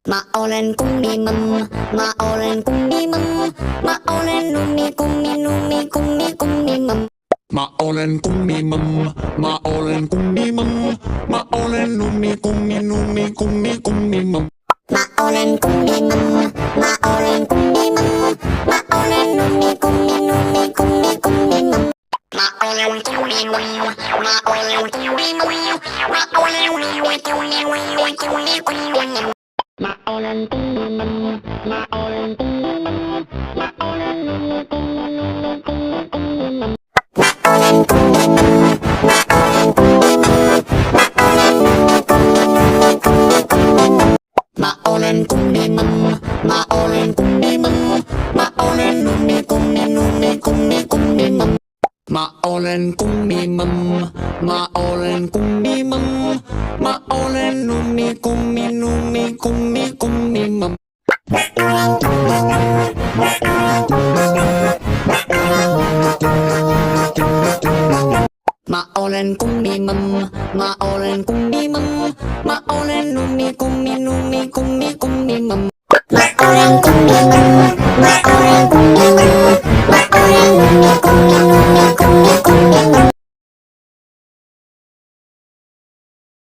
Maolen kummimam, maolen kummimam, maolen lummi kummimam. Mä olen kummimam, mä olen kummimam, mä olen kummimam. Maolen kummimam, maolen kummimam, maolen lummi kummimam. Maolen kummimam, maolen kummimam, maolen lummi kummimam. Maolen kummimam, maolen kummimam, maolen lummi kummimam. Maolen kummimam, maolen kummimam, maolen lummi kummimam. Maolen kummimam, maolen kummimam, maolen lummi kummimam. Mä olen kummimam, mä olen kummimam, mä olen kummimam. Mä olen kummimam, mä olen kummimam, mä olen lummi kummimam. Mä olen kummimam.